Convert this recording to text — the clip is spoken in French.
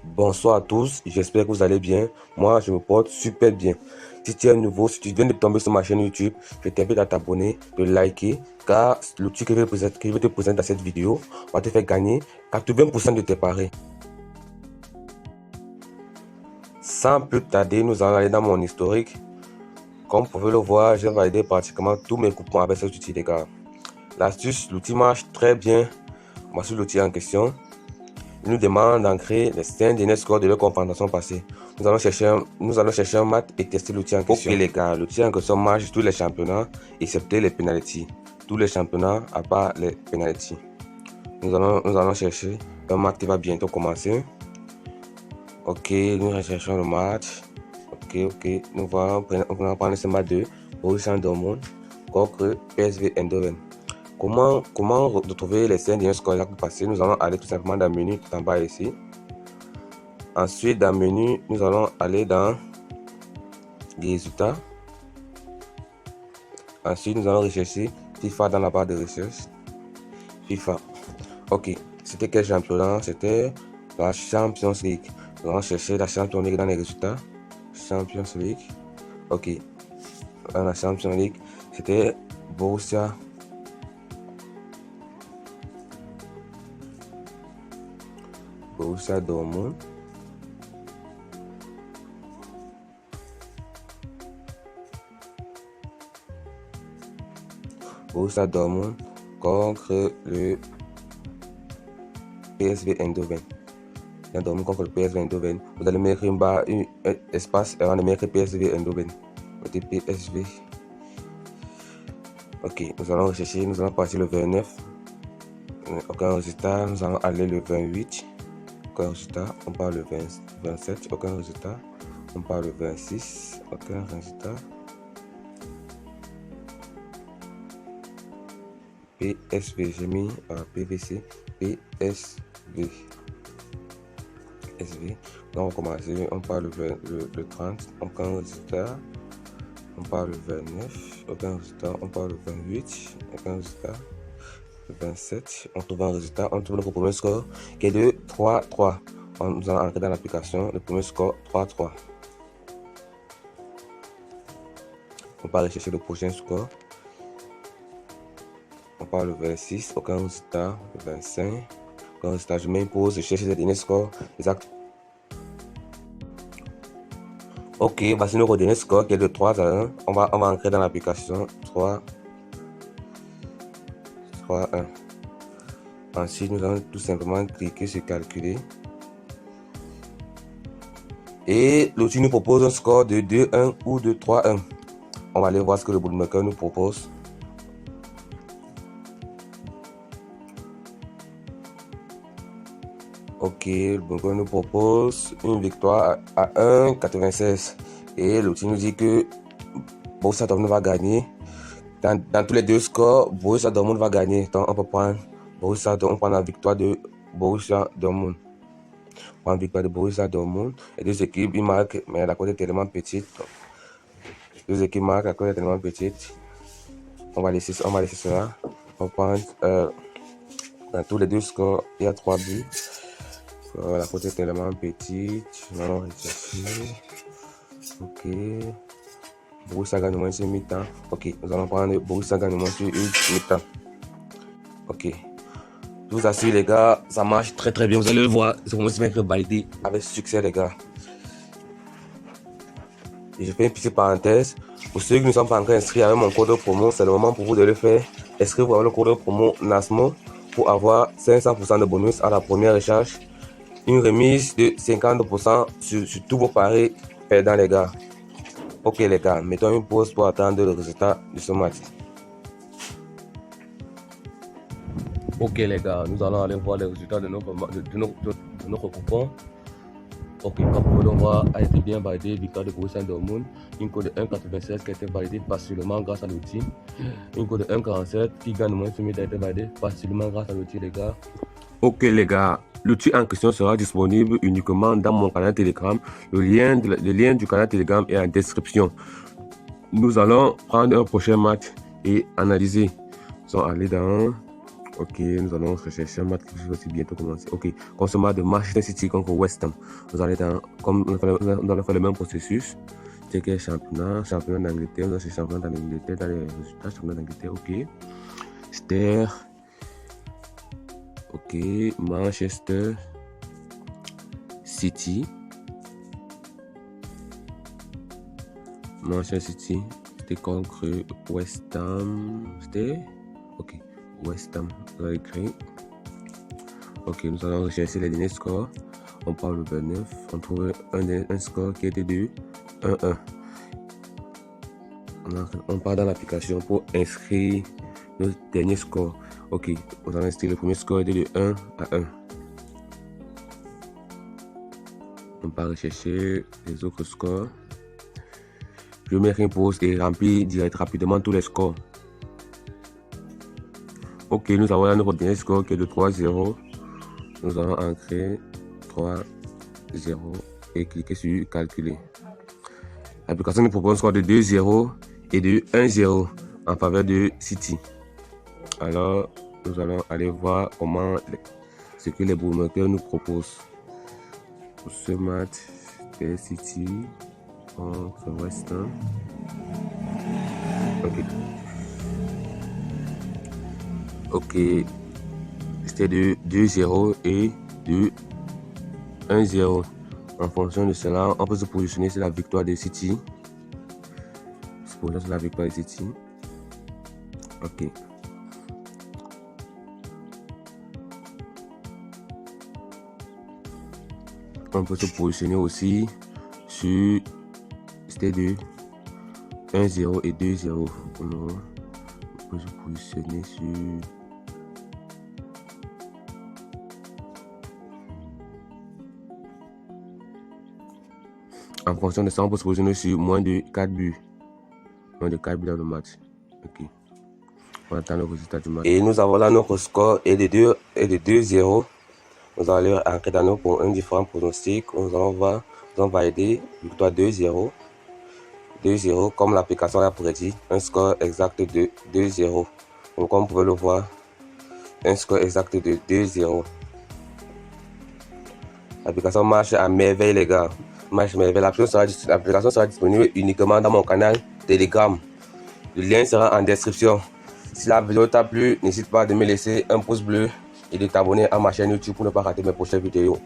Bonsoir à tous, j'espère que vous allez bien. Moi, je me porte super bien. Si tu es nouveau, si tu viens de tomber sur ma chaîne YouTube, je t'invite à t'abonner, de liker, car l'outil que je vais te présenter dans cette vidéo va te faire gagner 80% de tes paris. Sans plus tarder, nous allons aller dans mon historique. Comme vous pouvez le voir, j'ai validé pratiquement tous mes coupons avec cet outil, les gars. L'astuce, l'outil marche très bien. Voici l'outil en question. Il nous demande d'ancrer les 5 derniers scores de leur confrontation passée. Nous allons chercher un mat et tester l'outil en question. Ok les gars, l'outil en question marche sur tous les championnats, excepté les penalties. Tous les championnats à part les penalties. Nous allons chercher un match qui va bientôt commencer. Ok, nous recherchons le match. Ok. Nous allons prendre ce match de Borussia Dortmund contre PSV Eindhoven. Comment retrouver les 5 derniers scores passés? Nous allons aller tout simplement dans le menu tout en bas ici. Ensuite, dans le menu, nous allons aller dans les résultats. Ensuite, nous allons rechercher FIFA dans la barre de recherche. FIFA. Ok, c'était quel championnat? C'était la Champions League. Nous allons chercher la Champions League dans les résultats. Champions League. Ok, dans la Champions League, c'était Borussia Dortmund. Borussia Dortmund contre le PSV Eindhoven. Dortmund contre le PSV Eindhoven. Vous allez mettre une barre, un espace avant de mettre PSV Eindhoven. Mettez PSV. Ok, nous allons rechercher, nous allons passer le 29. Aucun résultat, nous allons aller le 28. Aucun résultat, on part le 27. Aucun résultat, on part le 26. Aucun résultat. PSV, j'ai mis PVC, PSV. SV. Donc on va commencer, on part le 30, aucun résultat, on part le 29, aucun résultat, on part le 28, aucun résultat, le 27, on trouve un résultat, on trouve notre premier score qui est de 3-3. Nous allons entrer dans l'application, le premier score 3-3. On va rechercher le prochain score. On part le 26, aucun résultat, le 25, aucun résultat, je m'impose, je cherche les derniers scores exact. Ok, voici notre dernier score qui est de 3-1. On va entrer dans l'application 3-1. Ensuite, nous allons tout simplement cliquer sur calculer. Et l'outil nous propose un score de 2-1 ou de 3-1. On va aller voir ce que le bookmaker nous propose. Ok, le bookmaker nous propose une victoire à 1,96. Et l'outil nous dit que Borussia Dortmund va gagner. Dans tous les deux scores, Borussia Dortmund va gagner. Donc on peut prendre Borussia Dortmund, on prend la victoire de Borussia Dortmund. On prend la victoire de Borussia Dortmund. Les deux équipes, ils marquent, mais la cote est tellement petite. Les deux équipes marquent, la cote est tellement petite. On va laisser cela. On prend dans tous les deux scores, il y a 3 buts. La cote est tellement petite. Nous allons rechercher. Ok. Borussia gagne au moins sur mi-temps. Ok, nous allons prendre Borussia gagne au moins sur une mi-temps. Ok. Je vous assure les gars, ça marche très bien. Vous allez le voir, c'est vraiment se validé avec succès les gars. Et je fais une petite parenthèse. Pour ceux qui ne sont pas encore inscrits avec mon code promo, c'est le moment pour vous de le faire. Inscrivez-vous avec le code promo NASMO pour avoir 500% de bonus à la première recharge. Une remise de 50% sur tous vos paris perdants les gars. Ok les gars, mettons une pause pour attendre le résultat de ce match. Ok les gars, nous allons aller voir les résultats de notre coupon. Ok, comme vous pouvez le voir, a été bien validé, victoire de Borussia Dortmund. Une code de 1,96 qui a été validée facilement grâce à l'outil. Une code de 1,47 qui gagne moins de a été validée facilement grâce à l'outil les gars. Ok les gars, l'outil en question sera disponible uniquement dans mon canal Telegram. Le lien du canal Telegram est en description. Nous allons prendre un prochain match et analyser. Nous allons aller dans Ok, nous allons rechercher un match qui va aussi bientôt commencer. Ok, consommateur de Manchester City contre West Ham. Nous allons faire le même processus. Checker championnat d'Angleterre. Nous allons chercher championnat d'Angleterre dans les résultats. Championnat d'Angleterre, ok. Ster. Ok, Manchester City. Manchester City. C'était contre West Ham. C'était. Ok, West Ham. Vous allez écrire. Ok, nous allons rechercher les derniers scores. On parle de 29. On trouve un score qui était de 1-1. On part dans l'application pour inscrire nos derniers scores. Ok, nous allons inscrire le premier score était de 1-1. On part rechercher les autres scores. Je mets une pause et remplir direct rapidement tous les scores. Ok, nous avons là notre dernier score qui est de 3-0. Nous allons ancrer 3-0 et cliquer sur calculer. L'application nous propose un score de 2-0 et de 1-0 en faveur de City. Alors, nous allons aller voir ce que les bookmakers nous proposent. Pour ce match, c'est City contre West Ham. Ok, c'était de 2-0 et de 1-0. En fonction de cela, on peut se positionner sur la victoire de City. Ok. On peut se positionner aussi sur c'était de 1-0 et 2-0. On peut se positionner sur en fonction de ça, on peut se positionner sur moins de 4 buts. Moins de 4 buts dans le match. Ok. On attend le résultat du match. Et nous avons là notre score est de 2-0. Nous allons entrer dans un différent pronostic. Nous allons valider victoire 2-0. 2-0, comme l'application l'a prédit, un score exact de 2-0. Donc, comme vous pouvez le voir, un score exact de 2-0. L'application marche à merveille, les gars. Marche à merveille. L'application sera disponible uniquement dans mon canal Telegram. Le lien sera en description. Si la vidéo t'a plu, n'hésite pas de me laisser un pouce bleu et de t'abonner à ma chaîne YouTube pour ne pas rater mes prochaines vidéos.